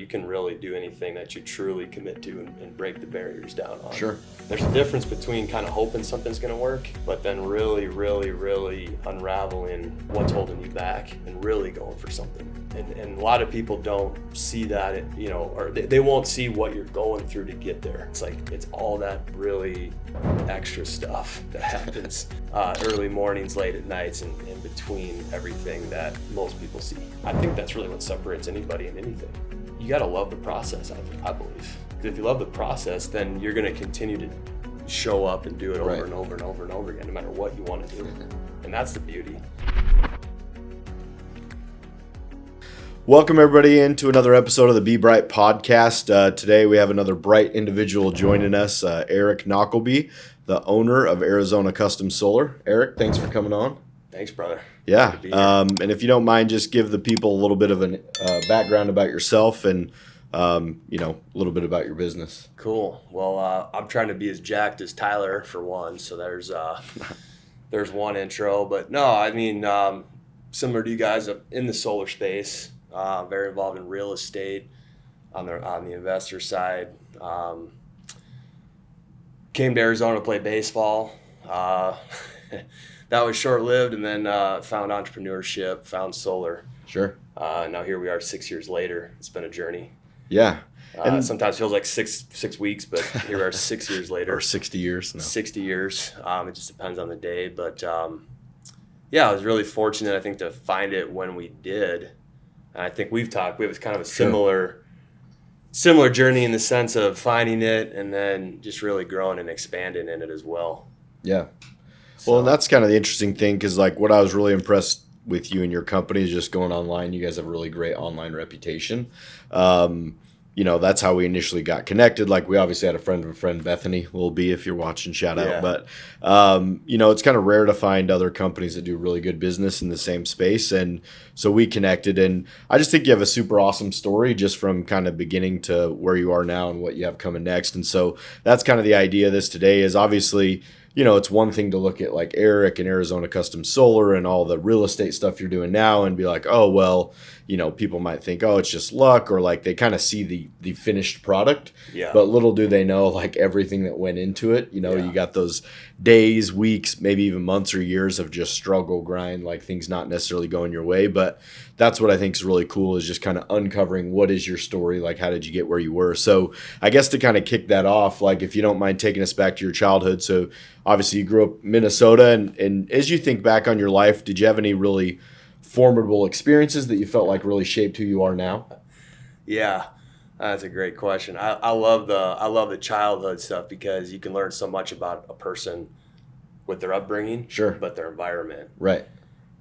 you can really do anything that you truly commit to and break the barriers down on. Sure. There's a difference between kind of hoping something's going to work, but then really, really, really unraveling what's holding you back and really going for something. And a lot of people don't see that, or they won't see what you're going through to get there. It's like, it's all that really extra stuff that happens early mornings, late at nights, and in between everything that most people see. I think that's really what separates anybody in anything. You got to love the process, I believe. Because if you love the process, then you're going to continue to show up and do it over and over and over and over again, no matter what you want to do. And that's the beauty. Welcome everybody into another episode of the Be Bright podcast. Today we have another bright individual joining us, Eric Nockleby, the owner of Arizona Custom Solar. Eric, thanks for coming on. Thanks, brother. Yeah, and if you don't mind, just give the people a little bit of a background about yourself and a little bit about your business. Cool. Well, I'm trying to be as jacked as Tyler for one, so there's one intro. But no, I mean, similar to you guys, in the solar space. Very involved in real estate on the investor side. Came to Arizona to play baseball. That was short-lived, and then found entrepreneurship, found solar. Sure. Now here we are 6 years later. It's been a journey. Yeah. And sometimes feels like six weeks, but here we are 6 years later. Or 60 years. No. 60 years. It just depends on the day. But, I was really fortunate, I think, to find it when we did. And I think we have kind of a similar journey in the sense of finding it and then just really growing and expanding in it as well. Yeah. Well, and that's kind of the interesting thing, because like what I was really impressed with you and your company is just going online. You guys have a really great online reputation. That's how we initially got connected. Like we obviously had a friend of a friend, Bethany will be, if you're watching, shout out. But, it's kind of rare to find other companies that do really good business in the same space. And so we connected, and I just think you have a super awesome story just from kind of beginning to where you are now and what you have coming next. And so that's kind of the idea of this today is obviously, it's one thing to look at like Eric and Arizona Custom Solar and all the real estate stuff you're doing now and be like, oh, well, people might think, oh, it's just luck, or like they kind of see the finished product. Yeah. But little do they know like everything that went into it. You got those days, weeks, maybe even months or years of just struggle, grind, like things not necessarily going your way. But that's what I think is really cool, is just kind of uncovering what is your story, like how did you get where you were. So I guess to kind of kick that off, like if you don't mind taking us back to your childhood. So obviously you grew up in Minnesota, and as you think back on your life, did you have any really formidable experiences that you felt like really shaped who you are now? Yeah, that's a great question. I love the childhood stuff because you can learn so much about a person with their upbringing, sure, but their environment. Right.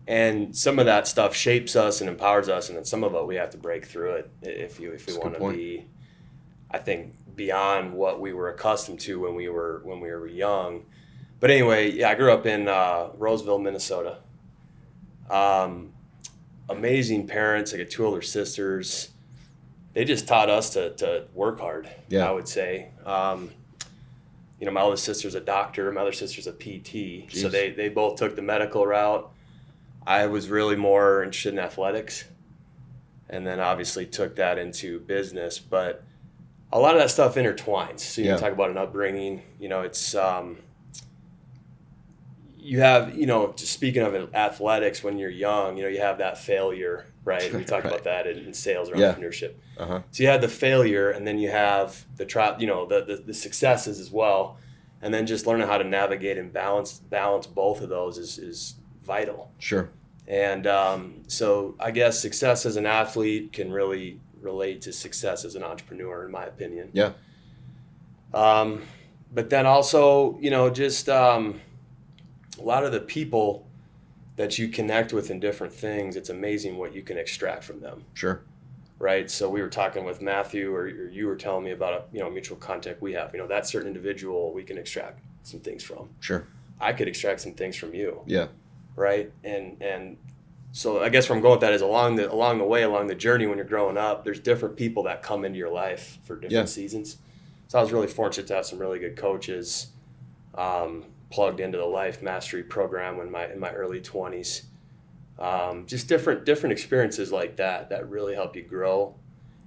And some of that stuff shapes us and empowers us, and then some of it we have to break through it if we want to be, I think, beyond what we were accustomed to when we were young. But anyway, I grew up in Roseville, Minnesota. Amazing parents. I got two older sisters. They just taught us to work hard, I would say. My oldest sister's a doctor. My other sister's a PT. Jeez. So they both took the medical route. I was really more interested in athletics, and then obviously took that into business. But a lot of that stuff intertwines. So you talk about an upbringing. It's you have, just speaking of athletics, when you're young, you have that failure, right? We talk about that in sales or entrepreneurship. Uh-huh. So you have the failure, and then you have the successes as well, and then just learning how to navigate and balance both of those is vital. Sure. And so I guess success as an athlete can really relate to success as an entrepreneur, in my opinion. Yeah. But then also, just a lot of the people that you connect with in different things, it's amazing what you can extract from them. Sure. Right. So we were talking with Matthew, or you were telling me about a mutual contact we have. That certain individual we can extract some things from. Sure. I could extract some things from you. Yeah. Right. And so I guess where I'm going with that is along the journey when you're growing up, there's different people that come into your life for different seasons. So I was really fortunate to have some really good coaches plugged into the Life Mastery program in my early 20s. Just different experiences like that really help you grow.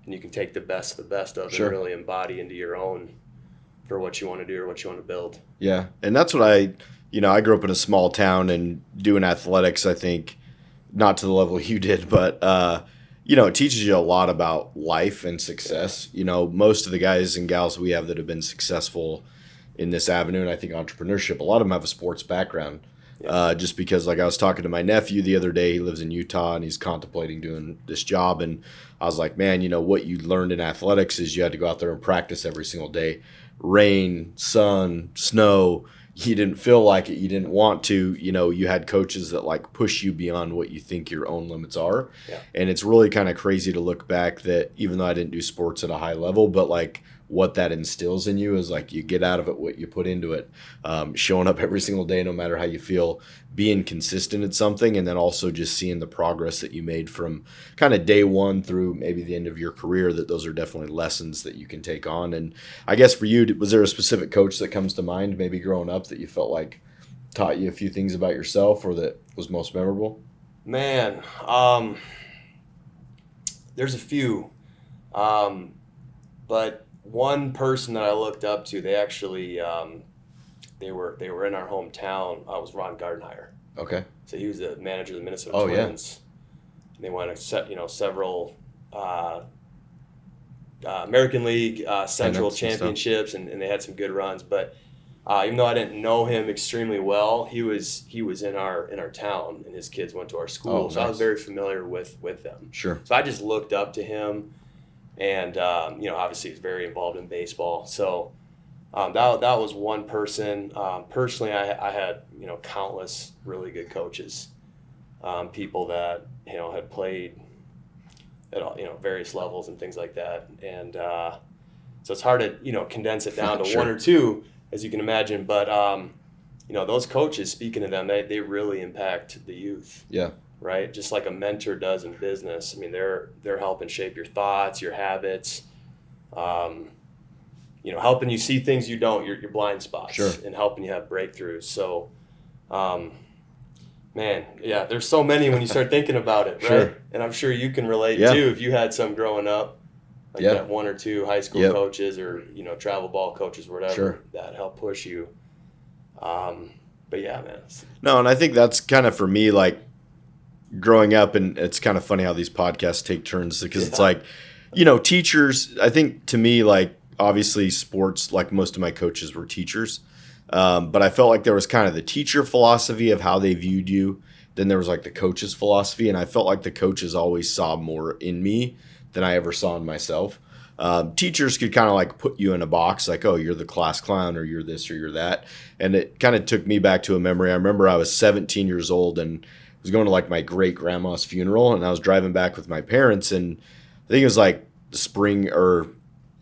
and you can take the best of and really embody into your own for what you want to do or what you want to build. Yeah, and that's what I grew up in a small town and doing athletics, I think, not to the level you did, but, it teaches you a lot about life and success. Most of the guys and gals we have that have been successful in this avenue, and I think entrepreneurship, a lot of them have a sports background. Yeah. Just because, like, I was talking to my nephew the other day, he lives in Utah, and he's contemplating doing this job, and I was like, man, what you learned in athletics is you had to go out there and practice every single day. Rain, sun, snow, you didn't feel like it, you didn't want to, you had coaches that like push you beyond what you think your own limits are. Yeah. And it's really kind of crazy to look back that even though I didn't do sports at a high level, but like what that instills in you is like you get out of it what you put into it. Showing up every single day, no matter how you feel, being consistent at something, and then also just seeing the progress that you made from kind of day one through maybe the end of your career, that those are definitely lessons that you can take on. And I guess for you, was there a specific coach that comes to mind maybe growing up that you felt like taught you a few things about yourself or that was most memorable? Man, there's a few. But one person that I looked up to, they actually they were in our hometown. Was Ron Gardenhire. Okay. So he was the manager of the Minnesota Twins. Yeah. They won several American League Central championships, and they had some good runs. But even though I didn't know him extremely well, he was in our town, and his kids went to our school, so nice. I was very familiar with them. Sure. So I just looked up to him. And, obviously he's very involved in baseball. So that was one person. Personally, I had, countless really good coaches, people that, had played at, various levels and things like that. And so it's hard to, condense it down to sure. one or two, as you can imagine. But, those coaches, speaking to them, they really impact the youth. Yeah. Right? Just like a mentor does in business. I mean, they're helping shape your thoughts, your habits, helping you see things you don't, your blind spots, sure. and helping you have breakthroughs. So, there's so many when you start thinking about it, right? Sure. And I'm sure you can relate too if you had some growing up, like that one or two high school coaches or, travel ball coaches or whatever sure. that help push you. But yeah, man. No, and I think that's kind of for me, like, growing up, and it's kind of funny how these podcasts take turns because it's like, teachers, I think to me, like, obviously sports, like most of my coaches were teachers. But I felt like there was kind of the teacher philosophy of how they viewed you. Then there was like the coach's philosophy. And I felt like the coaches always saw more in me than I ever saw in myself. Teachers could kind of like put you in a box, like, oh, you're the class clown or you're this or you're that. And it kind of took me back to a memory. I remember I was 17 years old and I was going to like my great grandma's funeral, and I was driving back with my parents, and I think it was like spring, or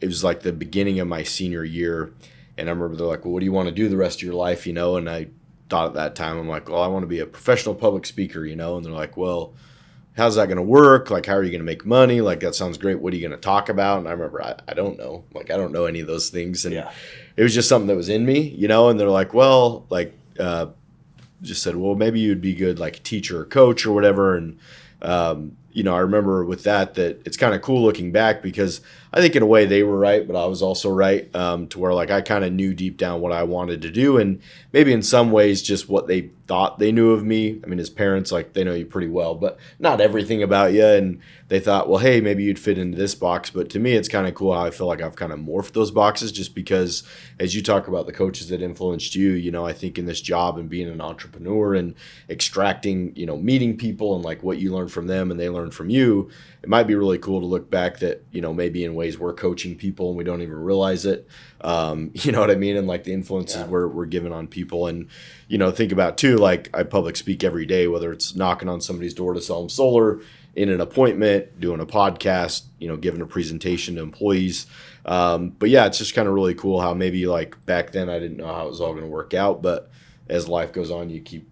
it was like the beginning of my senior year. And I remember they're like, well, what do you want to do the rest of your life? And I thought at that time, I'm like, well, I want to be a professional public speaker, and they're like, well, how's that going to work? Like, how are you going to make money? Like, that sounds great. What are you going to talk about? And I remember, I don't know. Like, I don't know any of those things. And it was just something that was in me, and they're like, well, like, just said, well, maybe you'd be good like a teacher or coach or whatever. And, I remember with that it's kind of cool looking back because I think in a way they were right, but I was also right to where like I kind of knew deep down what I wanted to do. And maybe in some ways just what they thought they knew of me. I mean, as parents, like they know you pretty well, but not everything about you. And they thought, well, hey, maybe you'd fit into this box. But to me, it's kind of cool how I feel like I've kind of morphed those boxes just because as you talk about the coaches that influenced you, I think in this job and being an entrepreneur and extracting, meeting people and like what you learn from them and they learn from you, it might be really cool to look back that, maybe in ways we're coaching people and we don't even realize it. You know what I mean? And like the influences we're given on people. And, think about too, like I public speak every day, whether it's knocking on somebody's door to sell them solar, in an appointment, doing a podcast, giving a presentation to employees. But yeah, it's just kind of really cool how maybe like back then I didn't know how it was all going to work out. But as life goes on, you keep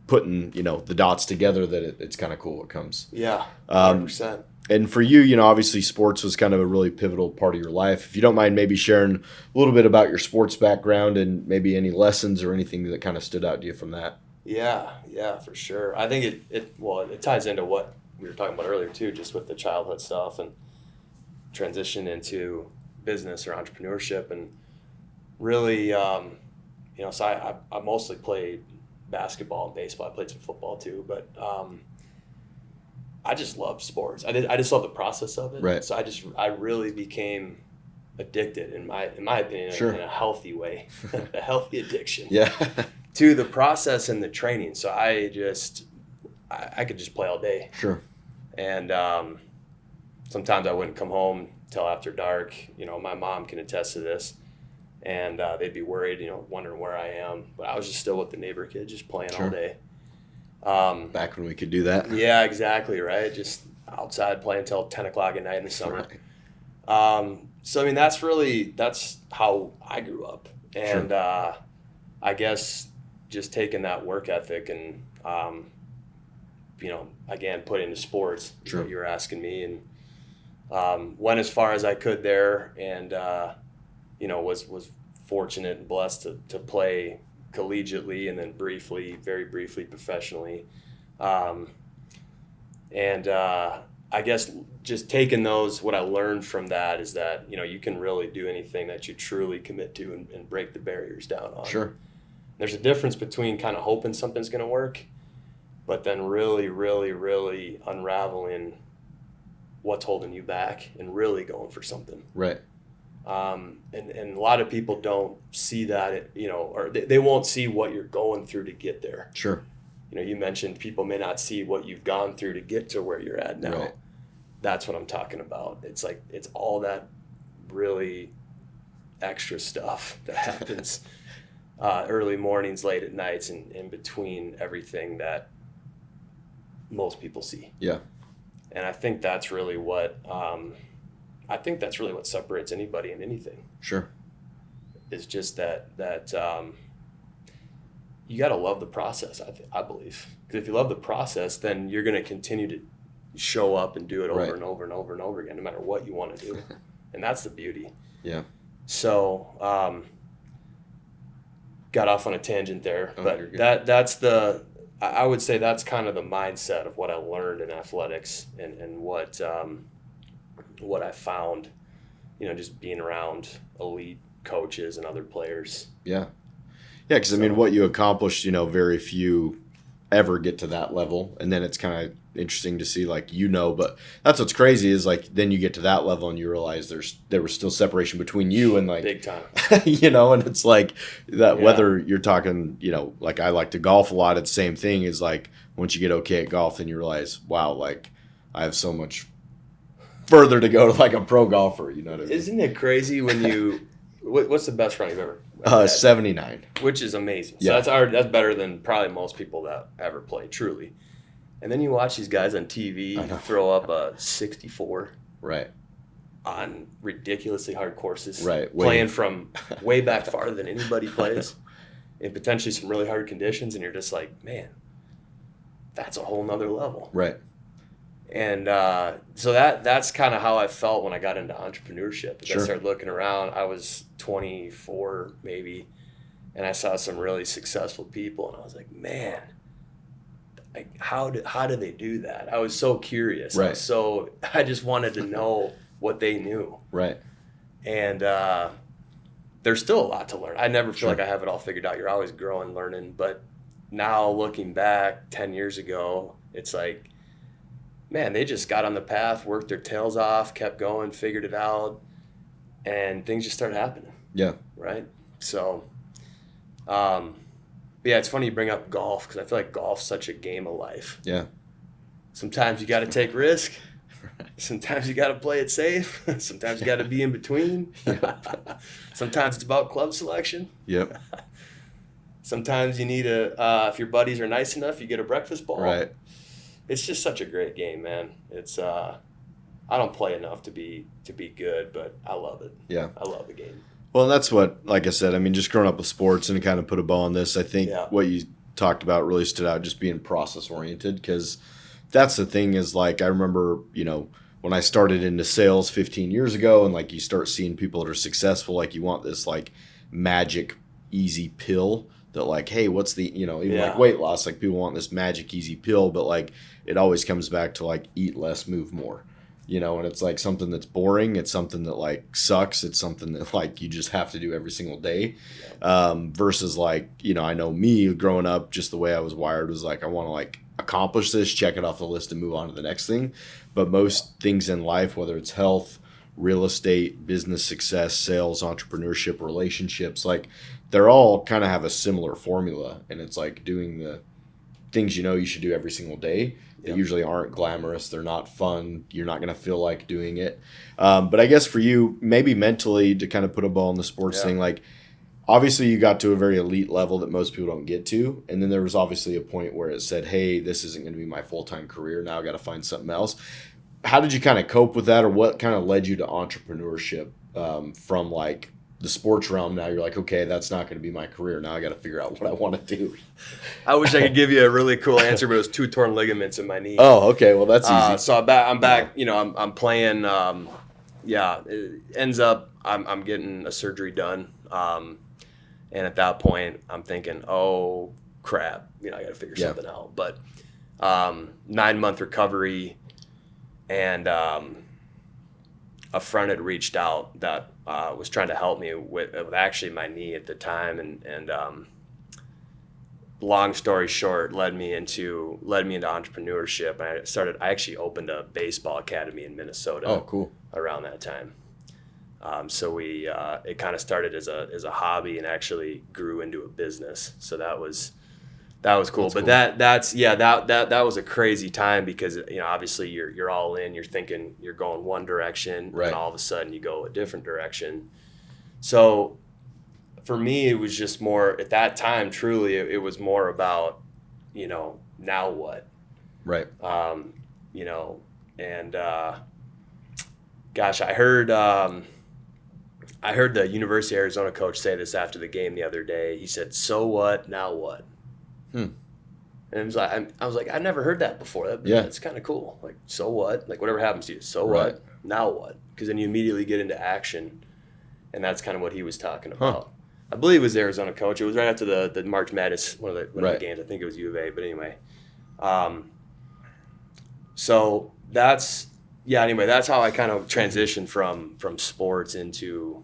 putting, the dots together that it's kind of cool what comes. Yeah, 100%. And for you, obviously sports was kind of a really pivotal part of your life. If you don't mind maybe sharing a little bit about your sports background and maybe any lessons or anything that kind of stood out to you from that. Yeah, for sure. I think it ties into what we were talking about earlier too, just with the childhood stuff. And transition into business or entrepreneurship, and really, so I mostly played basketball and baseball. I played some football too, but I just love sports. I just love the process of it. Right. So I really became addicted in my opinion, Sure. in a healthy way, a healthy addiction. Yeah. To the process and the training. So I could just play all day. Sure. And sometimes I wouldn't come home till after dark. My mom can attest to this. And they'd be worried, wondering where I am. But I was just still with the neighbor kid, just playing all day. Back when we could do that. Yeah, exactly, right? Just outside playing till 10 o'clock at night in the summer. Right. So, I mean, that's how I grew up. And I guess just taking that work ethic and, again, put into sports is what you were asking me. And went as far as I could there, and was fortunate and blessed to play collegiately and then very briefly professionally. I guess just taking what I learned from that is that, you can really do anything that you truly commit to and break the barriers down on. Sure. There's a difference between kind of hoping something's going to work, but then really, really, really unraveling what's holding you back and really going for something. Right. And a lot of people don't see that, or they won't see what you're going through to get there. Sure. You mentioned people may not see what you've gone through to get to where you're at now. Right. That's what I'm talking about. It's like, it's all that really extra stuff that happens early mornings, late at nights, and in between everything that most people see. Yeah. And I think that's really what separates anybody and anything. Sure. Is just that you got to love the process. I believe, because if you love the process, then you're going to continue to show up and do it over and over and over and over again, no matter what you want to do. And that's the beauty. Yeah. So, got off on a tangent there, but that's I would say that's kind of the mindset of what I learned in athletics and what I found, just being around elite coaches and other players. Yeah. Yeah, because, I mean, what you accomplished, very few ever get to that level. And then it's kind of interesting to see, but that's what's crazy is, then you get to that level and you realize there was still separation between you and, big time. And it's like that, whether you're talking, I like to golf a lot, it's the same thing is once you get okay at golf, then you realize, wow, I have so much further to go to a pro golfer, you know what I mean? Isn't it crazy when you, what's the best round you've ever 79. Which is amazing. So that's better than probably most people that ever play, truly. And then you watch these guys on TV throw up a 64. Right. On ridiculously hard courses. Right. Playing from way back farther than anybody plays. In potentially some really hard conditions. And you're just like, man, that's a whole nother level. Right. And so that's kind of how I felt when I got into entrepreneurship. Sure. I started looking around. I was 24 maybe, and I saw some really successful people, and I was like, man, how do they do that? I was so curious. Right. I just wanted to know what they knew. Right. And there's still a lot to learn. I never feel like I have it all figured out. You're always growing, learning. But now looking back 10 years ago, it's like, man, they just got on the path, worked their tails off, kept going, figured it out, and things just started happening. Yeah. Right? So, it's funny you bring up golf, because I feel like golf's such a game of life. Yeah. Sometimes you got to take risk. Sometimes you got to play it safe. Sometimes you got to be in between. Sometimes it's about club selection. Yep. Sometimes you need if your buddies are nice enough, you get a breakfast ball. Right. It's just such a great game, man. It's I don't play enough to be good, but I love it. Yeah. I love the game. Well, that's what, like I said, I mean, just growing up with sports and to kind of put a bow on this, I think what you talked about really stood out, just being process oriented, because that's the thing is I remember, when I started into sales 15 years ago and you start seeing people that are successful, you want this magic easy pill that hey, what's the, even weight loss, people want this magic easy pill, but it always comes back to eat less, move more. you know, and it's like something that's boring. It's something that like sucks. It's something that like you just have to do every single day. Versus like, you know, I know me growing up, just the way I was wired was like, I want to like accomplish this, check it off the list and move on to the next thing. But most things in life, whether it's health, real estate, business success, sales, entrepreneurship, relationships, like they're all kind of have a similar formula. And it's like doing the things you know you should do every single day. They usually aren't glamorous. They're not fun. You're not going to feel like doing it. But I guess for you, maybe mentally, to kind of put a ball in the sports thing, like obviously you got to a very elite level that most people don't get to. And then there was obviously a point where it said, hey, this isn't going to be my full-time career. Now I got to find something else. How did you kind of cope with that, or what kind of led you to entrepreneurship from like the sports realm? Now you're like, okay, that's not going to be my career. Now I got to figure out what I want to do. I wish I could give you a really cool answer, but it was 2 torn ligaments in my knee. Oh, okay. Well, that's easy. So I'm back. You know, I'm playing. It ends up I'm getting a surgery done. And at that point, I'm thinking, oh crap, you know, I got to figure something out. But 9-month recovery, and a friend had reached out that was trying to help me with actually my knee at the time, and long story short, led me into entrepreneurship. And I actually opened a baseball academy in Minnesota. Oh, cool. Around that time. So it kind of started as a hobby and actually grew into a business. So that was cool. But that was a crazy time because, you know, obviously you're all in, you're thinking you're going one direction, right, and all of a sudden you go a different direction. So for me, it was just more at that time, truly, it was more about, you know, now what? Right. You know, and gosh, I heard the University of Arizona coach say this after the game the other day. He said, "So what? Now what?" And it was like, I was like, I've never heard that before. That's kind of cool. Like, so what? Like, whatever happens to you, so right, what? Now what? Because then you immediately get into action, and that's kind of what he was talking about. I believe it was the Arizona coach. It was right after the March Madness, one of the games. I think it was U of A, but anyway. So that's how I kind of transitioned from sports into,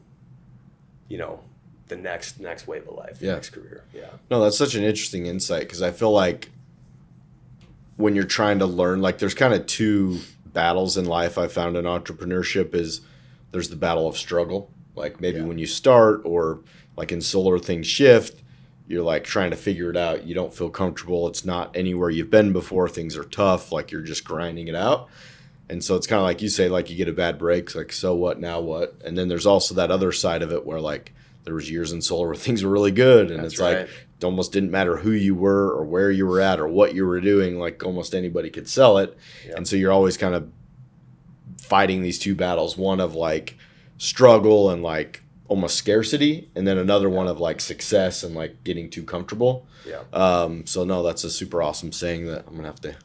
you know, the next wave of life, the next career. Yeah. No, that's such an interesting insight, because I feel like when you're trying to learn, like there's kind of 2 battles in life I found in entrepreneurship. Is there's the battle of struggle, like maybe when you start, or like in solar things shift, you're like trying to figure it out. You don't feel comfortable. It's not anywhere you've been before. Things are tough. Like you're just grinding it out. And so it's kind of like you say, like you get a bad break. It's like, so what, now what? And then there's also that other side of it where like there was years in solar where things were really good. And it's like, it almost didn't matter who you were or where you were at or what you were doing. Like almost anybody could sell it. Yep. And so you're always kind of fighting these 2 battles. One of like struggle and like almost scarcity, and then another one of like success and like getting too comfortable. So no, that's a super awesome saying that I'm gonna have to.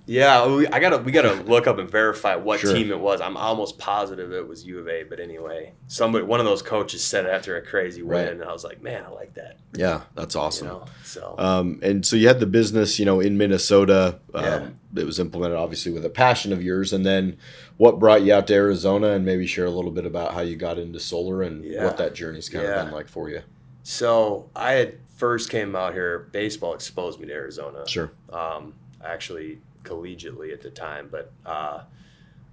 Yeah, we gotta look up and verify what team it was. I'm almost positive it was U of A, but anyway, one of those coaches said it after a crazy win, and I was like, man, I like that. Yeah, that's awesome. You know, so and so you had the business, you know, in Minnesota. It was implemented obviously with a passion of yours, and then what brought you out to Arizona, and maybe share a little bit about how you got into solar and what that journey's kind of been like for you. So I had first came out here. Baseball exposed me to Arizona. Sure. Actually, collegiately at the time, but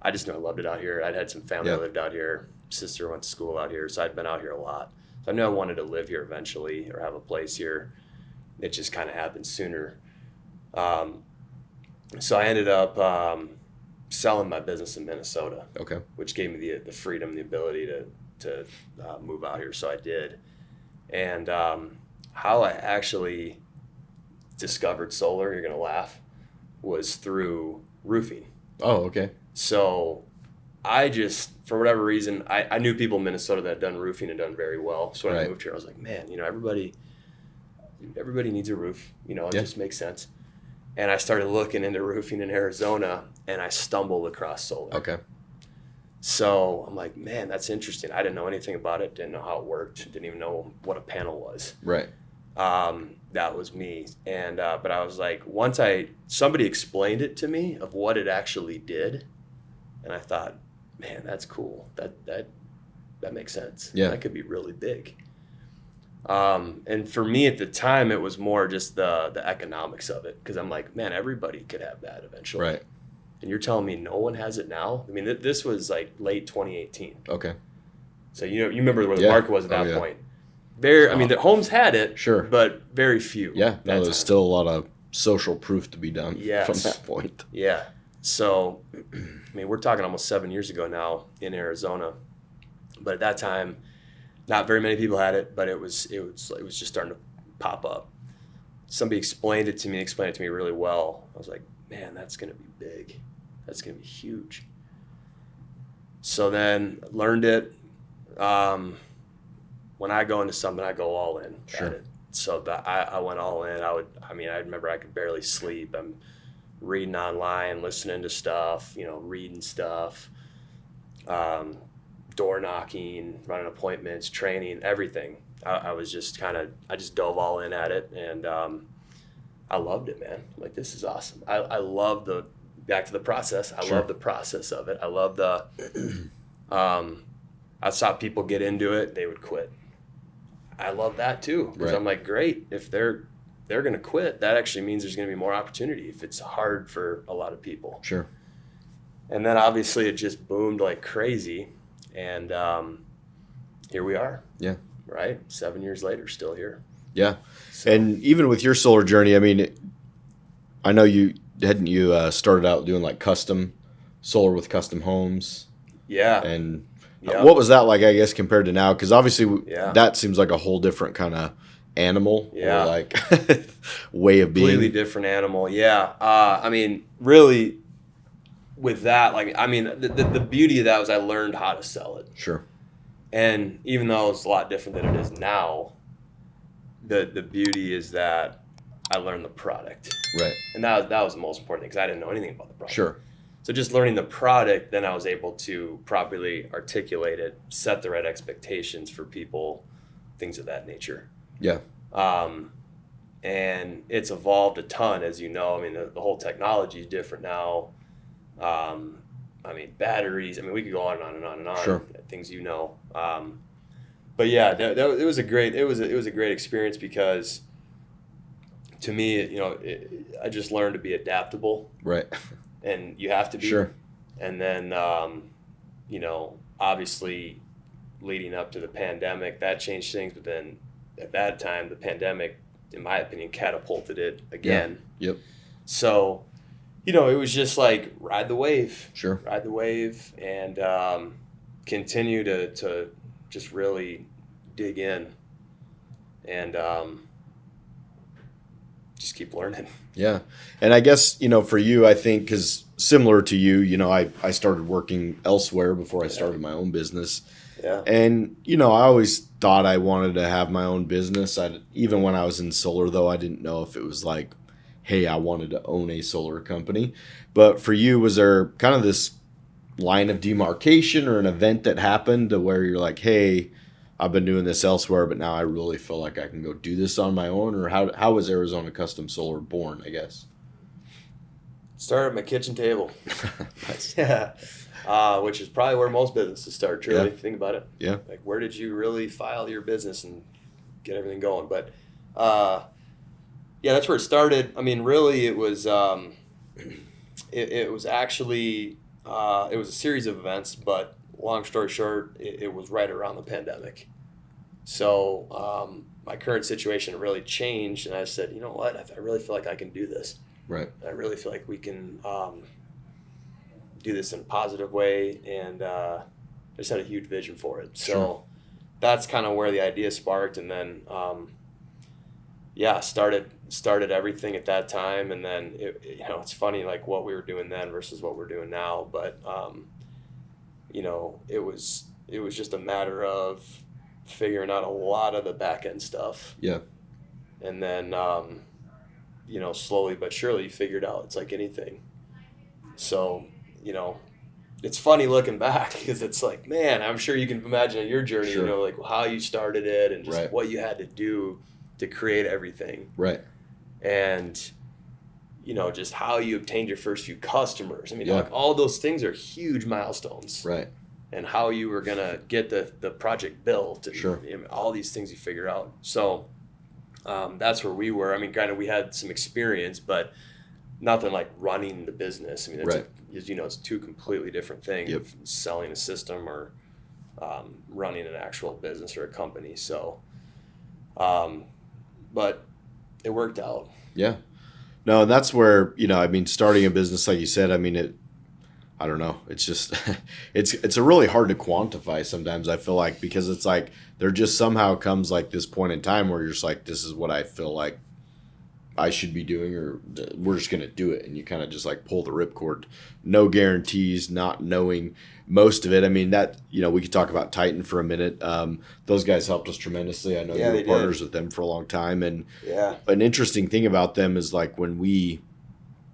I just know I loved it out here. I'd had some family that lived out here. Sister went to school out here, so I'd been out here a lot. So I knew I wanted to live here eventually or have a place here. It just kind of happened sooner. So I ended up selling my business in Minnesota, which gave me the freedom, the ability to move out here. So I did. And how I actually discovered solar, you're going to laugh, was through roofing. Oh, okay. So I just, for whatever reason, I knew people in Minnesota that had done roofing and done very well. So when I moved here, I was like, man, you know, everybody needs a roof. You know, it just makes sense. And I started looking into roofing in Arizona, and I stumbled across solar. Okay. So I'm like, man, that's interesting. I didn't know anything about it. Didn't know how it worked. Didn't even know what a panel was. Right. That was me. And but I was like, once somebody explained it to me of what it actually did, And I thought, man, that's cool. That makes sense. Yeah. That could be really big. And for me at the time, it was more just the economics of it. Because I'm like, man, everybody could have that eventually. Right. And you're telling me no one has it now? I mean, this was like late 2018. Okay. So, you remember where the market was at that point. I mean, the homes had it, sure, but very few. Yeah, no, there's still a lot of social proof to be done from that point. Yeah. So, I mean, we're talking almost 7 years ago now in Arizona. But at that time, not very many people had it, but it was just starting to pop up. Somebody explained it to me really well. I was like, man, that's going to be big. That's going to be huge. So then learned it. When I go into something, I go all in at it. So I went all in. I remember I could barely sleep. I'm reading online, listening to stuff, reading stuff, door knocking, running appointments, training, everything. I was just I just dove all in at it, and I loved it, man. I'm like, this is awesome. I love back to the process. I love the process of it. I love I saw people get into it, they would quit. I love that too, because I'm like, great, if they're going to quit, that actually means there's going to be more opportunity if it's hard for a lot of people. Sure. And then obviously it just boomed like crazy, and here we are. Yeah. Right? 7 years later, still here. Yeah. So. And even with your solar journey, I mean, I know you started out doing like custom solar with custom homes. Yeah. And what was that like, I guess, compared to now? Because obviously that seems like a whole different kind of animal. Yeah. Or like way of being. Completely different animal. Yeah. I mean, really, with that, like, I mean, the beauty of that was I learned how to sell it. Sure. And even though it's a lot different than it is now, the beauty is that I learned the product. Right. And that was the most important thing, because I didn't know anything about the product. Sure. So just learning the product, then I was able to properly articulate it, set the right expectations for people, things of that nature. Yeah. And it's evolved a ton, as you know. I mean, the whole technology is different now. I mean, batteries. I mean, we could go on and on and on and on. Sure. Things you know. But yeah, it was a great experience, because to me, I just learned to be adaptable. Right. And you have to be. Sure. And then, obviously leading up to the pandemic, that changed things. But then at that time, the pandemic, in my opinion, catapulted it again. Yeah. Yep. So, it was just like ride the wave. Sure. Ride the wave, and continue to just really dig in, and just keep learning. Yeah. And I guess, for you, I think, because similar to you, I started working elsewhere before I started my own business. Yeah. And, I always thought I wanted to have my own business. Even when I was in solar, though, I didn't know if it was like, hey, I wanted to own a solar company. But for you, was there kind of this line of demarcation or an event that happened to where you're like, hey, I've been doing this elsewhere, but now I really feel like I can go do this on my own? Or how was Arizona Custom Solar born, I guess? Started at my kitchen table. Nice. Yeah. Which is probably where most businesses start, truly, if you think about it. Yeah. Like, where did you really file your business and get everything going? But, that's where it started. I mean, really, it was it was actually it was a series of events, but long story short, it was right around the pandemic. So my current situation really changed, and I said, you know what? I really feel like I can do this. Right. I really feel like we can do this in a positive way, and I just had a huge vision for it. So that's kind of where the idea sparked, and then started everything at that time. And then it's funny, like what we were doing then versus what we're doing now, but it was just a matter of figuring out a lot of the back end stuff. Yeah. And then slowly but surely you figure it out. It's like anything. So it's funny looking back, because it's like, man, I'm sure you can imagine your journey, like how you started it and just what you had to do to create everything. Right. And, just how you obtained your first few customers. I mean, Yeah. like all those things are huge milestones. Right. And how you were going to get the project built. And, Sure. all these things you figure out. So that's where we were. I mean, granted, we had some experience, but nothing like running the business. I mean, Right. it's two completely different things. Yep. Selling a system or running an actual business or a company. So, but it worked out. Yeah. No, and that's where, I mean, starting a business, like you said, I mean, I don't know. It's just, it's a really hard to quantify sometimes, I feel like, because it's like there just somehow comes like this point in time where you're just like, this is what I feel like I should be doing, or we're just going to do it. And you kind of just like pull the ripcord. No guarantees, not knowing most of it. I mean, that, we could talk about Titan for a minute. Those guys helped us tremendously. I know you were partners with them for a long time. And an interesting thing about them is like when we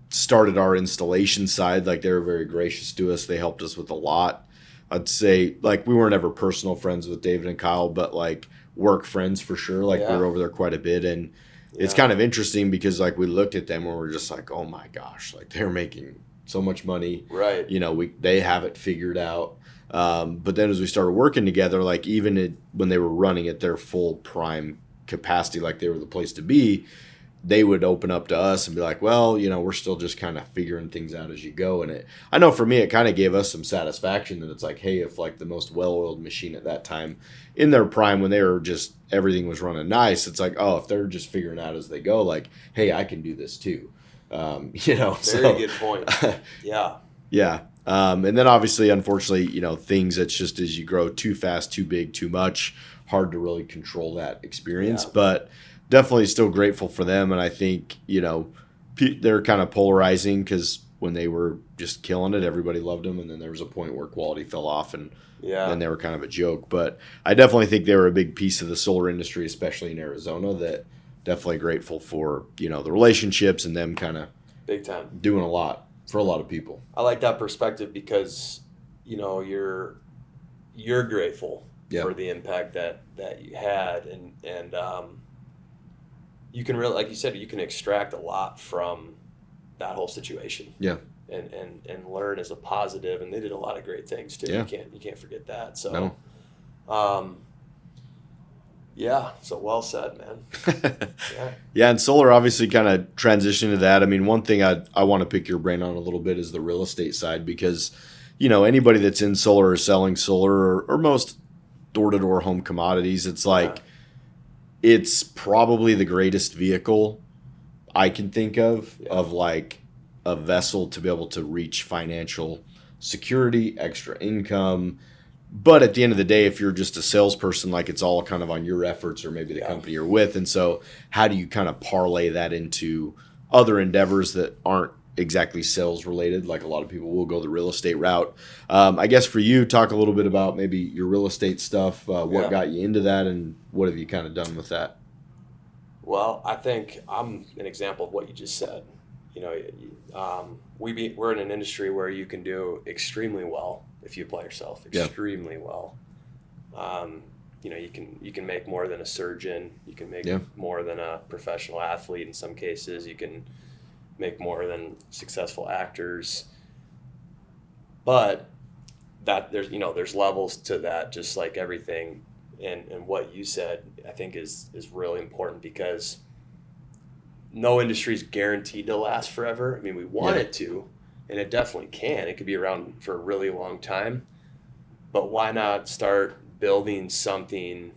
started our installation side, like they were very gracious to us. They helped us with a lot. I'd say like we weren't ever personal friends with David and Kyle, but like work friends for sure. Like we were over there quite a bit. And it's kind of interesting because like we looked at them and we're just like, oh my gosh, like they're making so much money. Right. They have it figured out. But then as we started working together, like even when they were running at their full prime capacity, like they were the place to be, they would open up to us and be like, well, we're still just kind of figuring things out as you go. And I know for me, it kind of gave us some satisfaction that it's like, hey, if like the most well-oiled machine at that time in their prime, when they were just, everything was running nice, it's like, oh, if they're just figuring out as they go, like, hey, I can do this too. Very good point. Yeah. Yeah. And then obviously, unfortunately, things that's just as you grow too fast, too big, too much, hard to really control that experience. Yeah. But definitely still grateful for them. And I think, they're kind of polarizing because when they were just killing it, everybody loved them. And then there was a point where quality fell off and then they were kind of a joke. But I definitely think they were a big piece of the solar industry, especially in Arizona, that definitely grateful for, the relationships and them kind of big time doing a lot for a lot of people. I like that perspective because, you're grateful for the impact that you had. And you can really, like you said, you can extract a lot from that whole situation. Yeah. And learn as a positive, and they did a lot of great things too. Yeah. You can't forget that. So, no. So well said, man. Yeah, and solar obviously kind of transitioned to that. I mean, one thing I want to pick your brain on a little bit is the real estate side because, anybody that's in solar or selling solar or most door-to-door home commodities, it's like it's probably the greatest vehicle I can think of like a vessel to be able to reach financial security, extra income. But at the end of the day, if you're just a salesperson, like it's all kind of on your efforts or maybe the company you're with. And so how do you kind of parlay that into other endeavors that aren't exactly sales related? Like a lot of people will go the real estate route. I guess for you, talk a little bit about maybe your real estate stuff, what got you into that and what have you kind of done with that? Well, I think I'm an example of what you just said. We're in an industry where you can do extremely well if you apply yourself extremely well. You can make more than a surgeon. You can make more than a professional athlete in some cases. You can make more than successful actors. But that there's levels to that, just like everything. And what you said, I think is really important because no industry is guaranteed to last forever. I mean, we want it to, and it definitely can. It could be around for a really long time. But why not start building something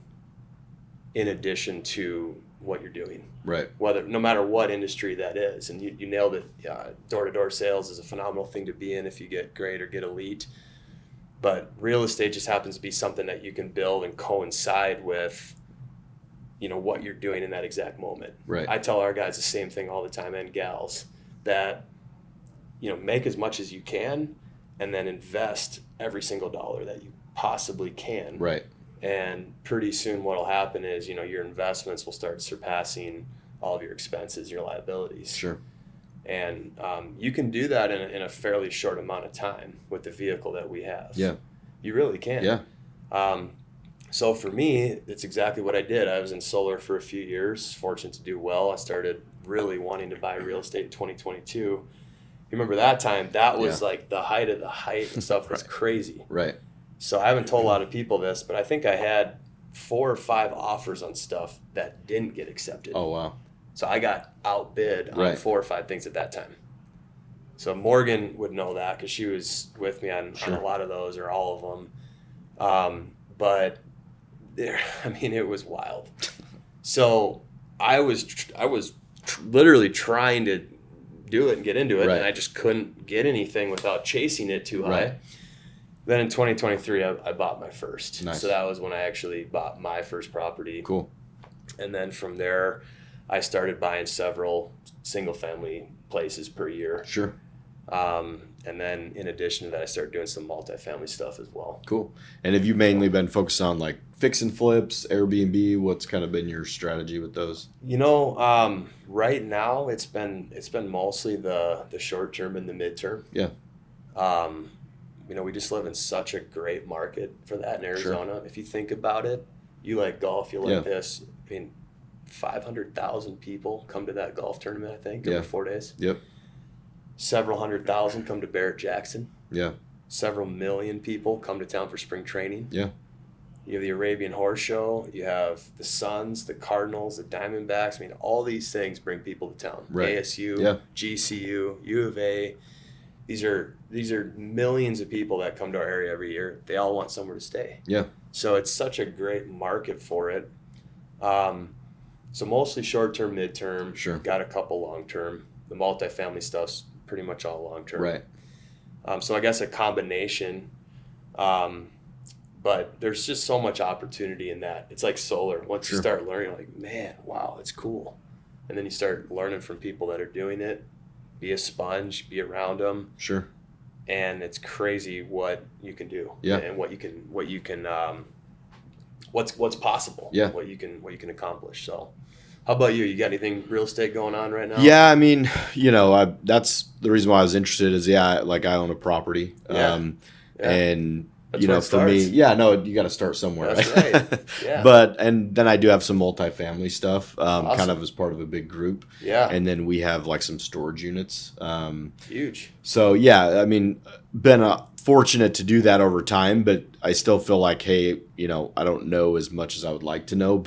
in addition to what you're doing? Right. No matter what industry that is. And you nailed it. Door-to-door sales is a phenomenal thing to be in if you get great or get elite. But real estate just happens to be something that you can build and coincide with what you're doing in that exact moment. Right. I tell our guys the same thing all the time, and gals, that make as much as you can and then invest every single dollar that you possibly can. Right. And pretty soon what'll happen is your investments will start surpassing all of your expenses, your liabilities. Sure. And you can do that in a fairly short amount of time with the vehicle that we have. Yeah. You really can. Yeah. So for me, it's exactly what I did. I was in solar for a few years, fortunate to do well. I started really wanting to buy real estate in 2022. You remember that time? That was like the height of the hype and stuff was crazy. Right. So I haven't told a lot of people this, but I think I had 4 or 5 offers on stuff that didn't get accepted. Oh, wow. So I got outbid on 4 or 5 things at that time. So Morgan would know that because she was with me on a lot of those or all of them. But it was wild. So I was literally trying to do it and get into it, and I just couldn't get anything without chasing it too high. Right. Then in 2023, I bought my first. Nice. So that was when I actually bought my first property. Cool. And then from there, I started buying several single-family places per year. Sure. And then in addition to that, I started doing some multifamily stuff as well. Cool. And have you mainly been focused on like fix and flips, Airbnb? What's kind of been your strategy with those? Right now it's been mostly the short term and the midterm. Yeah. We just live in such a great market for that in Arizona. Sure. If you think about it, you like golf, you like this. 500,000 people come to that golf tournament, I think, over 4 days. Yep. Several 100,000 come to Barrett-Jackson. Yeah. Several million people come to town for spring training. Yeah. You have the Arabian Horse Show. You have the Suns, the Cardinals, the Diamondbacks. All these things bring people to town. Right. ASU, GCU, U of A. These are millions of people that come to our area every year. They all want somewhere to stay. Yeah. So it's such a great market for it. So mostly short-term, mid-term. Sure. Got a couple long-term. The multifamily stuff's pretty much all long-term. Right. So I guess a combination. But there's just so much opportunity in that. It's like solar. Once you start learning, you're like, man, wow, it's cool. And then you start learning from people that are doing it. Be a sponge, be around them. Sure. And it's crazy what you can do. Yeah. And what's possible. Yeah. What you can accomplish. So how about you? You got anything real estate going on right now? Yeah, that's the reason why I was interested is I own a property. And That's for me, you got to start somewhere. That's right. Yeah. And then I do have some multifamily stuff, kind of as part of a big group. Yeah. And then we have like some storage units. Huge. So been fortunate to do that over time, but I still feel like, hey, I don't know as much as I would like to know,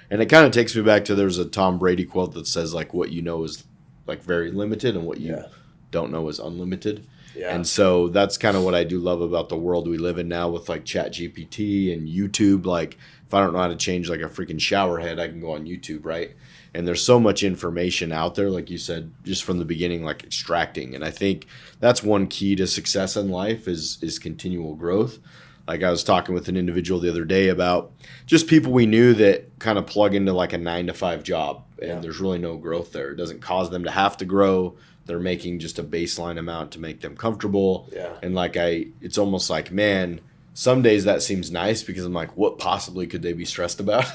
and it kind of takes me back to, there's a Tom Brady quote that says like what you know is like very limited and what you don't know is unlimited. Yeah. And so that's kind of what I do love about the world we live in now with like ChatGPT and YouTube. Like if I don't know how to change like a freaking shower head, I can go on YouTube, right? And there's so much information out there, like you said, just from the beginning, like extracting. And I think that's one key to success in life is continual growth. Like I was talking with an individual the other day about just people we knew that kind of plug into like a 9-to-5 job and there's really no growth there. It doesn't cause them to have to grow. They're making just a baseline amount to make them comfortable. Yeah. And it's almost like, man, some days that seems nice because I'm like, what possibly could they be stressed about?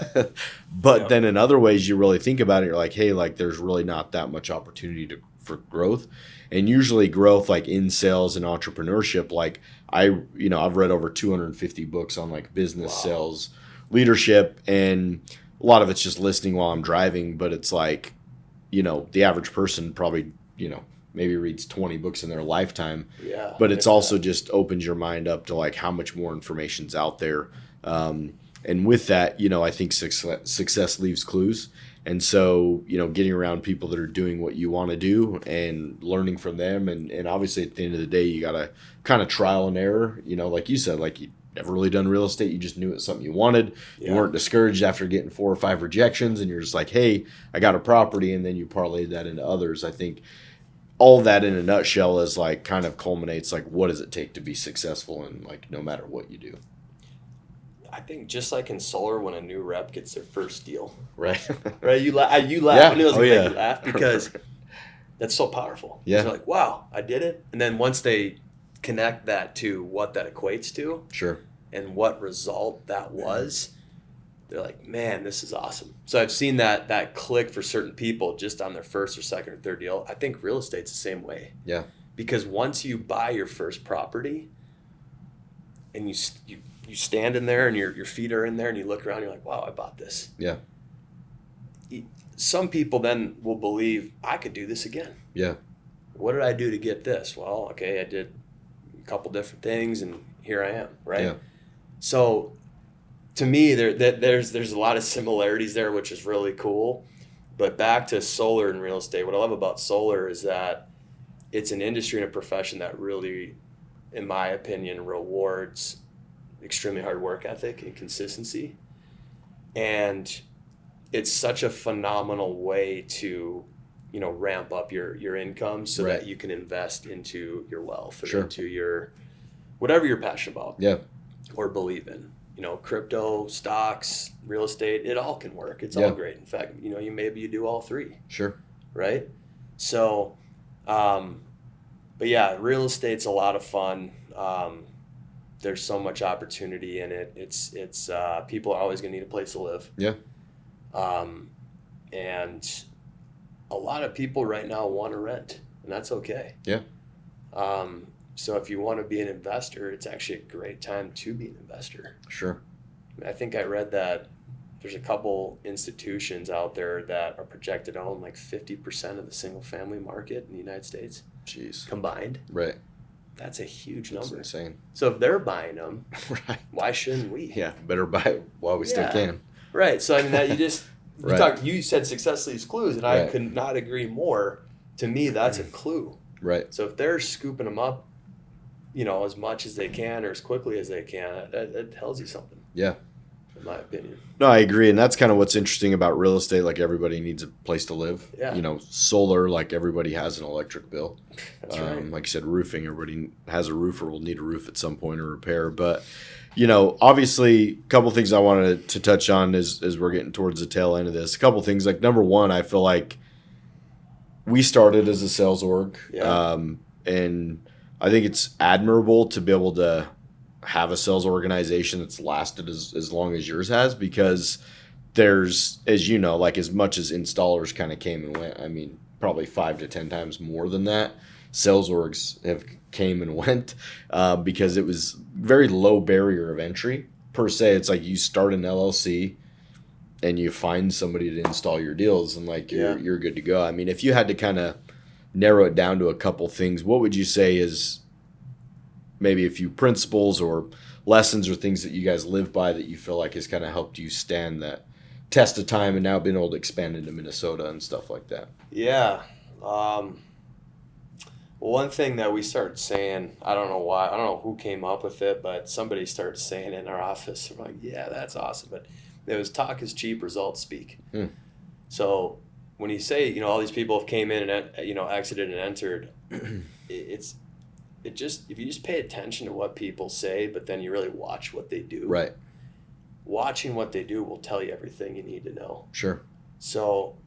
But then in other ways you really think about it, you're like, hey, like there's really not that much opportunity for growth. And usually growth like in sales and entrepreneurship, like I've read over 250 books on like business, sales, leadership, and a lot of it's just listening while I'm driving, but it's like, the average person probably, maybe reads 20 books in their lifetime. Yeah. But it's also just opens your mind up to like how much more information's out there. And with that, I think success leaves clues. And so, getting around people that are doing what you want to do and learning from them. And obviously at the end of the day, you got to kind of trial and error, like you said, like you never really done real estate. You just knew it's something you wanted. You weren't discouraged after getting 4 or 5 rejections and you're just like, hey, I got a property. And then you parlayed that into others. I think all that in a nutshell is like kind of culminates like what does it take to be successful in like no matter what you do. I think just like in solar, when a new rep gets their first deal, right? You laugh. You laugh because that's so powerful. Yeah, you're like, wow, I did it. And then once they connect that to what that equates to, and what result that was, they're like, man, this is awesome. So I've seen that click for certain people just on their first or second or third deal. I think real estate's the same way. Yeah. Because once you buy your first property and you stand in there and your feet are in there and you look around, you're like, wow, I bought this. Yeah. some people then will believe I could do this again. Yeah. What did I do to get this? Well, okay, I did a couple different things, and here I am, right? Yeah. So, to me, there's a lot of similarities there, which is really cool. But back to solar and real estate, what I love about solar is that it's an industry and a profession that really, in my opinion, rewards extremely hard work ethic and consistency. And it's such a phenomenal way to, ramp up your income so Right. that you can invest into your wealth or Sure. into your whatever you're passionate about Yeah. or believe in. Crypto, stocks, real estate, it all can work. It's Yeah. all great. In fact, maybe you do all three, Sure. right? So, but yeah, real estate's a lot of fun. There's so much opportunity in it. It's people are always going to need a place to live. Yeah. And a lot of people right now want to rent, and that's okay. Yeah. So if you want to be an investor, it's actually a great time to be an investor. Sure. I think I read that there's a couple institutions out there that are projected to own like 50% of the single family market in the United States. Jeez. Combined. Right. That's a huge That's number. insane. So if they're buying them, Right. why shouldn't we? Yeah. Better buy it while we still Yeah. can. Right. So I mean that Right. you said success leaves clues, and I Right. could not agree more. To me, that's a clue. Right. So if they're scooping them up, as much as they can or as quickly as they can, that tells you something. Yeah. In my opinion. No, I agree. And that's kind of what's interesting about real estate. Like everybody needs a place to live. Yeah. Solar, like everybody has an electric bill. That's right. Like you said, roofing, everybody has a roof or will need a roof at some point or repair. But, obviously a couple things I wanted to touch on as we're getting towards the tail end of this. A couple things, like number one, I feel like we started as a sales org. Yeah. And I think it's admirable to be able to have a sales organization that's lasted as long as yours has, because there's, as you know, like as much as installers kind of came and went, I mean, probably 5 to 10 times more than that, sales orgs have came and went because it was very low barrier of entry per se. It's like you start an LLC and you find somebody to install your deals and like you're good to go. I mean, if you had to kind of narrow it down to a couple things, what would you say is maybe a few principles or lessons or things that you guys live by that you feel like has kind of helped you stand that test of time and now been able to expand into Minnesota and stuff like that? Yeah. One thing that we started saying, I don't know why, I don't know who came up with it, but somebody started saying it in our office. We're like, yeah, that's awesome. But it was talk is cheap, results speak. So when you say, all these people have came in and, exited and entered, if you just pay attention to what people say, but then you really watch what they do. Right. Watching what they do will tell you everything you need to know. Sure. So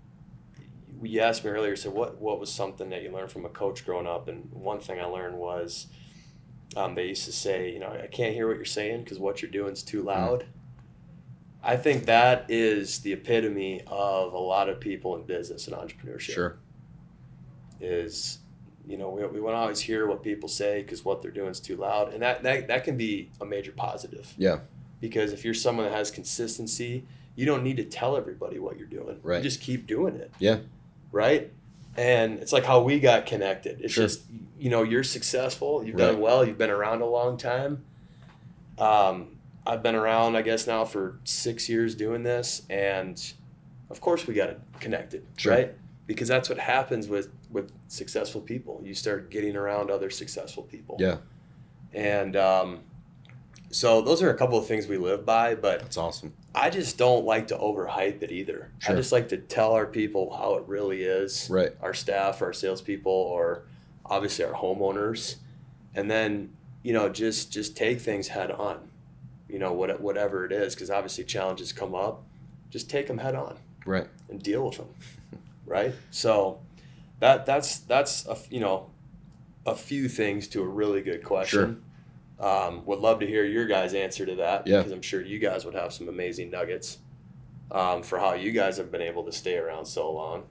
you asked me earlier, so what was something that you learned from a coach growing up? And one thing I learned was they used to say, I can't hear what you're saying because what you're doing is too loud. I think that is the epitome of a lot of people in business and entrepreneurship. Sure. Is, we want to always hear what people say because what they're doing is too loud. And that can be a major positive. Yeah. Because if you're someone that has consistency, you don't need to tell everybody what you're doing. Right. You just keep doing it. Yeah. Right? And it's like how we got connected. It's Sure. just, you're successful. You've Right. done well. You've been around a long time. I've been around, I guess, now for 6 years doing this. And, of course, we got connected. Sure. Right? Because that's what happens with successful people. You start getting around other successful people. Yeah. And so those are a couple of things we live by. But That's awesome. I just don't like to overhype it either. Sure. I just like to tell our people how it really is. Right. Our staff, our salespeople, or obviously our homeowners, and then just take things head on. Whatever it is, because obviously challenges come up. Just take them head on. Right. And deal with them. Right. So that's a few things to a really good question. Sure. Would love to hear your guys' answer to that, Yeah. because I'm sure you guys would have some amazing nuggets for how you guys have been able to stay around so long.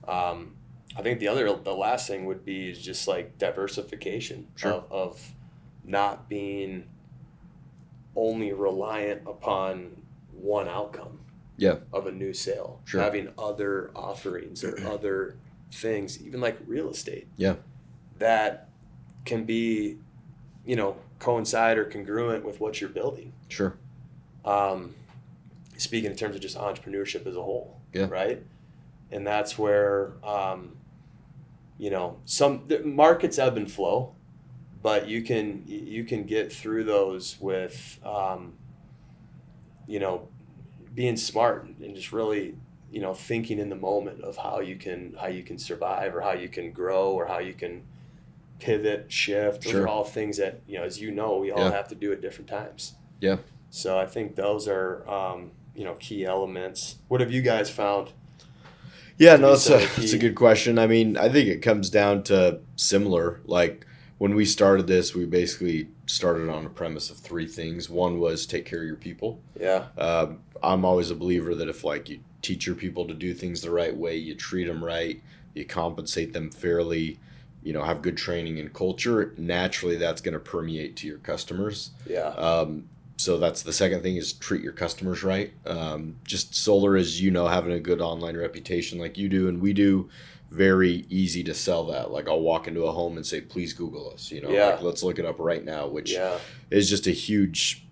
I think the last thing would be just like diversification. Sure. of not being only reliant upon one outcome. of a new sale. Sure. Having other offerings or other things, even like real estate. Yeah. That can be, coincide or congruent with what you're building. Sure. Speaking in terms of just entrepreneurship as a whole. Yeah. Right. And that's where, the markets ebb and flow, but you can get through those with, being smart and just really, thinking in the moment of how you can survive or how you can grow or how you can pivot, shift. Those are all things that, as we all have to do at different times. Yeah. So I think those are, key elements. What have you guys found? Yeah, no, it's a good question. I mean, I think it comes down to similar. Like when we started this, we basically started on a premise of 3 things. One was take care of your people. Yeah. I'm always a believer that if you teach your people to do things the right way, you treat them right, you compensate them fairly, have good training and culture, naturally that's going to permeate to your customers. Yeah. So that's the second thing is treat your customers right. Just solar is, having a good online reputation like you do and we do, very easy to sell that. Like I'll walk into a home and say, please Google us, let's look it up right now, which is just a huge,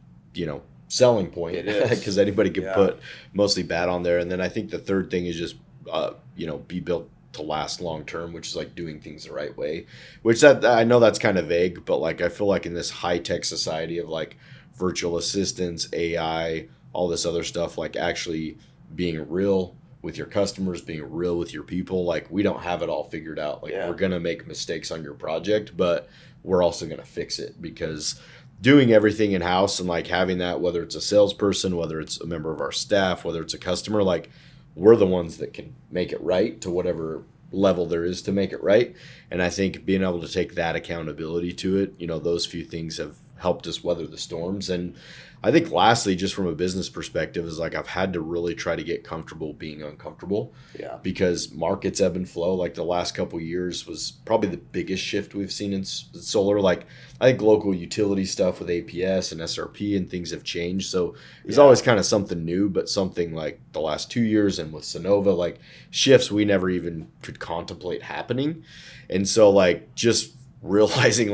selling point. It is. Because anybody can put mostly bad on there. And then I think the third thing is just, be built to last long term, which is like doing things the right way, which I know that's kind of vague, but I feel like in this high tech society of virtual assistants, AI, all this other stuff, actually being real with your customers, being real with your people, we don't have it all figured out. We're going to make mistakes on your project, but we're also going to fix it because doing everything in house and having that, whether it's a salesperson, whether it's a member of our staff, whether it's a customer, we're the ones that can make it right to whatever level there is to make it right. And I think being able to take that accountability to it, those few things have helped us weather the storms. And I think lastly, just from a business perspective, is I've had to really try to get comfortable being uncomfortable. Yeah. Because markets ebb and flow. The last couple of years was probably the biggest shift we've seen in solar. I think local utility stuff with APS and SRP and things have changed. So it's always kind of something new, but something the last 2 years and with Sonova, shifts we never even could contemplate happening. And so just realizing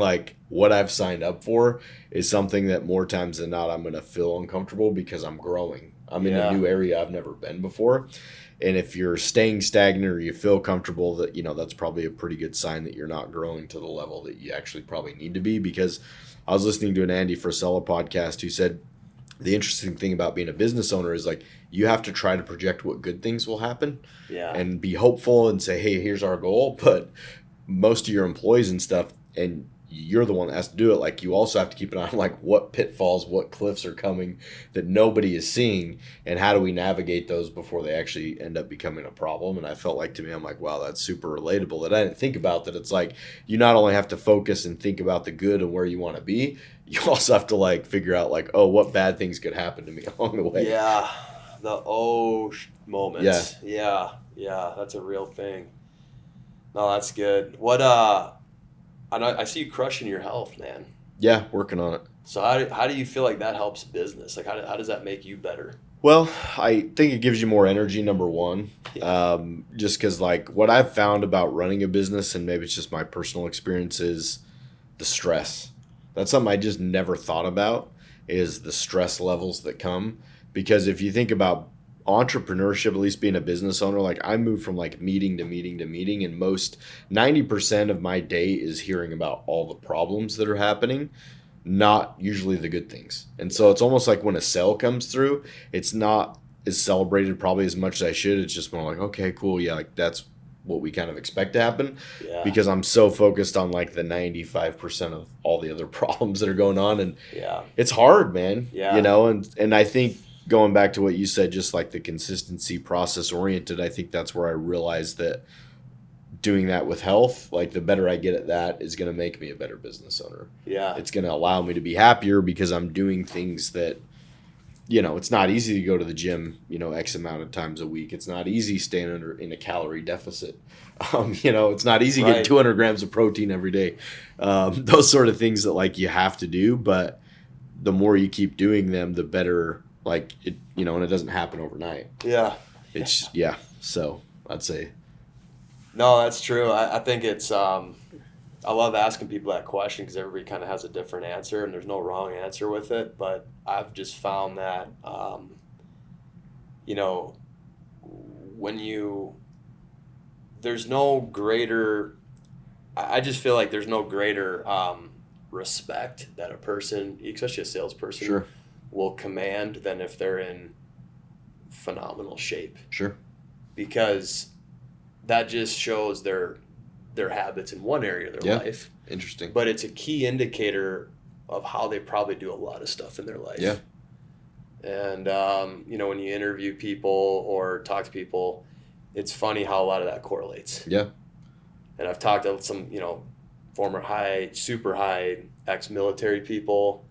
what I've signed up for is something that more times than not I'm going to feel uncomfortable because I'm growing. I'm in a new area I've never been before. And if you're staying stagnant or you feel comfortable, that that's probably a pretty good sign that you're not growing to the level that you actually probably need to be. Because I was listening to an Andy Frisella podcast who said the interesting thing about being a business owner is you have to try to project what good things will happen and be hopeful and say, hey, here's our goal. But most of your employees and stuff, and you're the one that has to do it. You also have to keep an eye on what pitfalls, what cliffs are coming that nobody is seeing, and how do we navigate those before they actually end up becoming a problem. And I felt to me, I'm wow, that's super relatable that I didn't think about that. It's you not only have to focus and think about the good and where you want to be, you also have to figure out oh, what bad things could happen to me along the way. Yeah. The moments. Yeah. That's a real thing. No, that's good. What, I see you crushing your health, man. Yeah, working on it. So how do you feel that helps business? How does that make you better? Well, I think it gives you more energy, number one. Just because what I've found about running a business, and maybe it's just my personal experience, is the stress. That's something I just never thought about, is the stress levels that come. Because if you think about entrepreneurship, at least being a business owner, I move from meeting to meeting to meeting, and 90% of my day is hearing about all the problems that are happening, not usually the good things. And so it's almost when a sale comes through, it's not as celebrated probably as much as I should. It's just more okay, cool, yeah, that's what we kind of expect to happen. Because I'm so focused on the 95% of all the other problems that are going on, and it's hard, man. And I think going back to what you said, just the consistency, process oriented, I think that's where I realized that doing that with health, the better I get at that is going to make me a better business owner. Yeah. It's going to allow me to be happier because I'm doing things that, it's not easy to go to the gym, X amount of times a week. It's not easy staying in a calorie deficit. It's not easy getting 200 grams of protein every day. Those sort of things that you have to do, but the more you keep doing them, the better like it, you know, and it doesn't happen overnight. Yeah. It's, yeah. So I'd say. No, that's true. I think it's, I love asking people that question because everybody kind of has a different answer and there's no wrong answer with it. But I've just found that, you know, there's no greater, I just feel like there's no greater respect that a person, especially a salesperson, Sure. will command than if they're in phenomenal shape. Sure. Because that just shows their habits in one area of their life. Interesting. But it's a key indicator of how they probably do a lot of stuff in their life. Yeah. And, you know, when you interview people or talk to people, it's funny how a lot of that correlates. Yeah. And I've talked to some, you know, former super high ex-military people,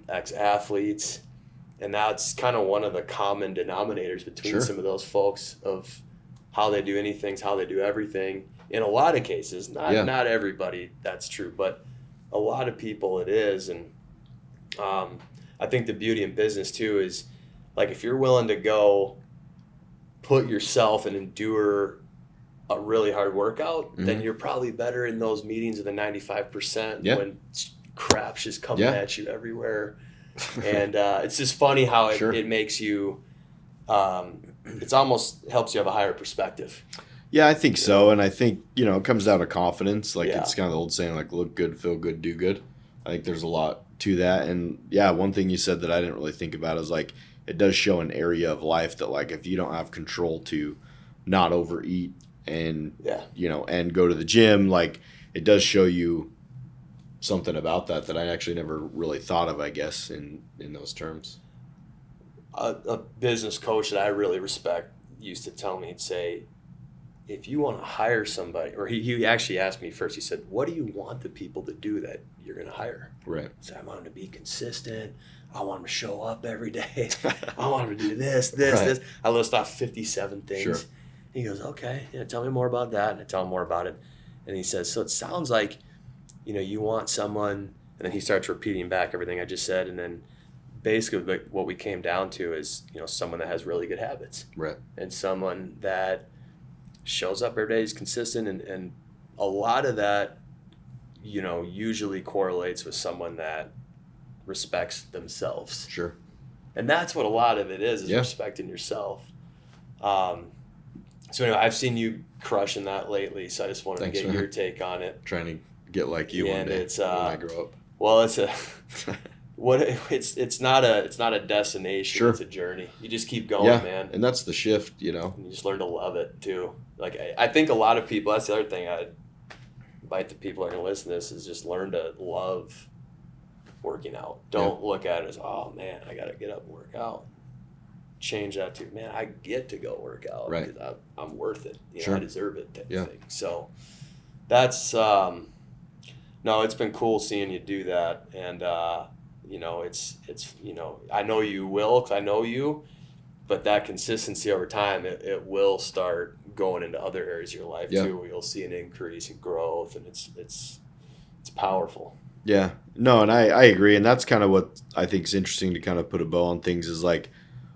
ex-athletes, and that's kind of one of the common denominators between some of those folks of how they do anything, how they do everything. In a lot of cases, not everybody that's true, but a lot of people it is. And I think the beauty in business too is, like, if you're willing to go put yourself and endure a really hard workout, then you're probably better in those meetings of the 95% when crap's just coming at you everywhere. And it's just funny how it makes you, it's almost helps you have a higher perspective. Yeah, I think so. And I think, you know, it comes down to confidence. Like it's kind of the old saying, like, look good, feel good, do good. I think there's a lot to that. And yeah, one thing you said that I didn't really think about is, like, it does show an area of life that, like, if you don't have control to not overeat and, you know, and go to the gym, like, it does show you something about that I actually never really thought of, I guess, in those terms. A business coach that I really respect used to tell me, he'd say, if you want to hire somebody, or he actually asked me first, he said, what do you want the people to do that you're going to hire? Right. So I want them to be consistent. I want them to show up every day. I want them to do this. I list off 57 things. Sure. He goes, okay, tell me more about that. And I tell him more about it. And he says, so it sounds like, you know, you want someone, and then he starts repeating back everything I just said. And then basically what we came down to is, you know, someone that has really good habits. Right. And someone that shows up every day, is consistent. And a lot of that, you know, usually correlates with someone that respects themselves. Sure. And that's what a lot of it is respecting yourself. So anyway, I've seen you crushing that lately, so I just wanted to get your take on it. Trying to get like you one day when I grow up. Well, it's not a destination. Sure. It's a journey. You just keep going, man. And that's the shift, you know. And you just learn to love it too. Like I think a lot of people. That's the other thing I invite the people that are going to listen to this is just learn to love working out. Don't look at it as, oh man, I got to get up and work out. Change that to, man, I get to go work out because I'm worth it. You know, I deserve it type of thing. So that's no, it's been cool seeing you do that, and you know, it's you know, I know you will because I know you, but that consistency over time, it will start going into other areas of your life too, where you'll see an increase in growth, and it's powerful. Yeah, no, and I agree, and that's kind of what I think is interesting to kind of put a bow on things is like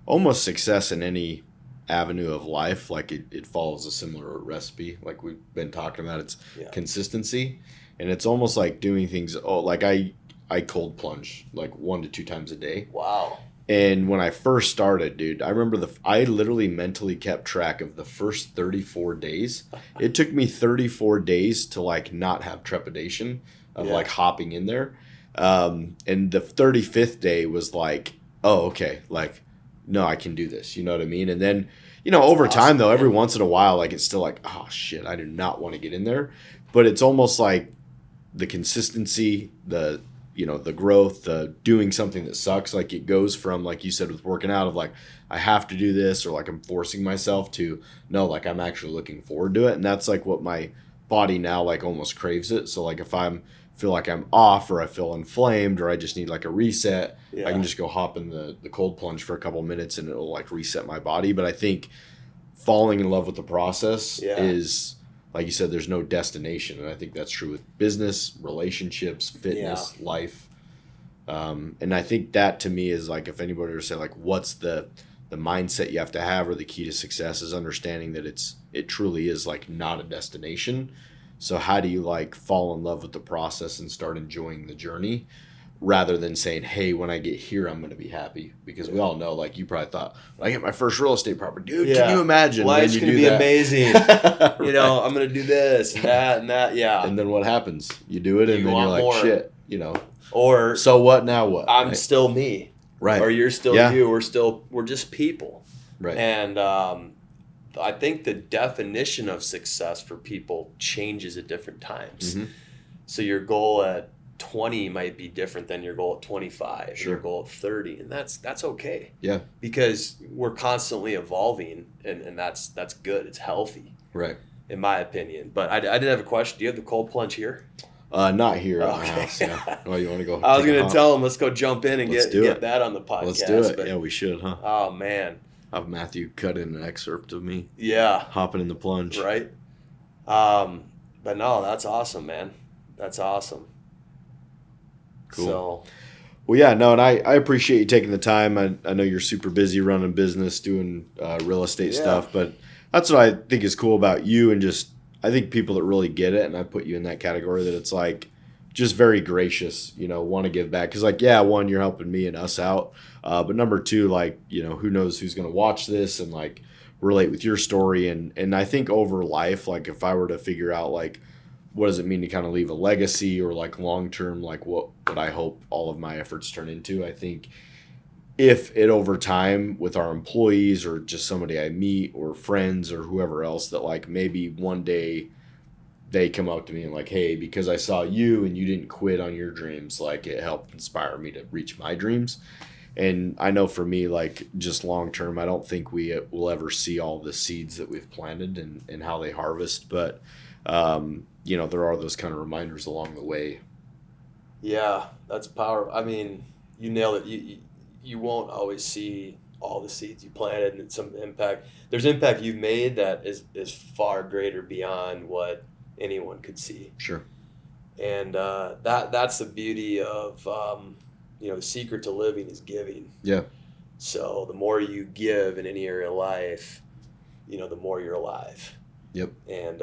almost success in any avenue of life, like it follows a similar recipe, like we've been talking about. It's consistency, and it's almost like doing things. Oh, like I cold plunge like 1 to 2 times a day. Wow. And when I first started, dude, I remember I literally mentally kept track of the first 34 days. It took me 34 days to like not have trepidation of like hopping in there. And the 35th day was like, oh, okay, like, no, I can do this. You know what I mean? And then, you know, over time though, every once in a while, like it's still like, oh shit, I do not want to get in there. But it's almost like the consistency, the, you know, the growth, the doing something that sucks. Like it goes from, like you said, with working out of like, I have to do this, or like I'm forcing myself to, no, like I'm actually looking forward to it. And that's like what my body now like almost craves it. So like if feel like I'm off, or I feel inflamed, or I just need like a reset, I can just go hop in the cold plunge for a couple minutes and it'll like reset my body. But I think falling in love with the process is, like you said, there's no destination. And I think that's true with business, relationships, fitness, life. And I think that to me is like, if anybody were to say like, what's the mindset you have to have or the key to success, is understanding that it truly is like not a destination. So how do you like fall in love with the process and start enjoying the journey, rather than saying, hey, when I get here, I'm going to be happy? Because we all know, like you probably thought, when I get my first real estate property, dude, can you imagine? Life's going to be amazing. Right. You know, I'm going to do this and that. Yeah. And then what happens? You do it, and then you're like, more. Shit, you know. Or so what now? What? I'm still me. Right. Or you're still you. We're just people. Right. And I think the definition of success for people changes at different times. Mm-hmm. So your goal at 20 might be different than your goal at 25, sure. Your goal at 30, and that's okay. Yeah. Because we're constantly evolving, and that's good. It's healthy. Right. In my opinion. But I did have a question. Do you have the cold plunge here? Not here at my house. Yeah. Oh, you want to go? I was going to tell him, let's go jump in and get that on the podcast. Let's do it. But, yeah, we should, huh? Oh, man. Have Matthew cut in an excerpt of me. Yeah. Hopping in the plunge. Right. But no, that's awesome, man. That's awesome. Cool. So, well, yeah, no, and I appreciate you taking the time. I know you're super busy running business, doing real estate stuff, but that's what I think is cool about you, and just I think people that really get it, and I put you in that category, that it's like just very gracious, you know, want to give back. Because like, yeah, one, you're helping me and us out, but number two, like, you know, who knows who's going to watch this and like relate with your story. And I think over life, like if I were to figure out like, what does it mean to kind of leave a legacy, or like long-term, like what I hope all of my efforts turn into, I think if it over time with our employees or just somebody I meet or friends or whoever else, that like maybe one day they come up to me and like, hey, because I saw you and you didn't quit on your dreams, like it helped inspire me to reach my dreams. And I know for me, like just long-term, I don't think we will ever see all the seeds that we've planted and how they harvest. But, you know, there are those kind of reminders along the way. Yeah, that's power. I mean, you nailed it. You won't always see all the seeds you planted and some impact. There's impact you've made that is far greater beyond what anyone could see. Sure. And that's the beauty of, you know, the secret to living is giving. Yeah. So the more you give in any area of life, you know, the more you're alive. Yep. And,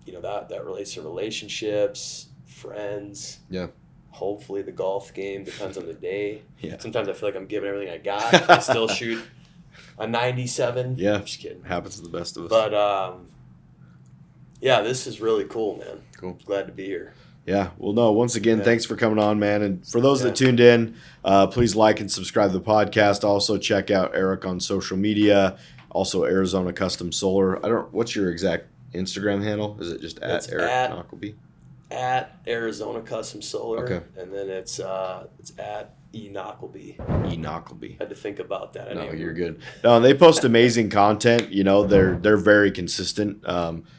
you know, that relates to relationships, friends. Yeah. Hopefully the golf game, depends on the day. Yeah. Sometimes I feel like I'm giving everything I got. I still shoot a 97. Yeah. I'm just kidding. Happens to the best of us. But, yeah, this is really cool, man. Cool. Glad to be here. Yeah. Well, no, once again, thanks for coming on, man. And for those that tuned in, please like and subscribe to the podcast. Also check out Eric on social media. Also Arizona Custom Solar. What's your exact Instagram handle? Is it just at Eric Nockleby? At Arizona Custom Solar. Okay. And then it's at Nockleby. Nockleby. Had to think about that. No, you're good. No, they post amazing content. You know, they're very consistent.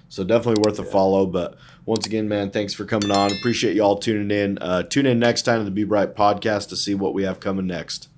So definitely worth a follow. But once again, man, thanks for coming on. Appreciate you all tuning in. Tune in next time to the Be Bright podcast to see what we have coming next.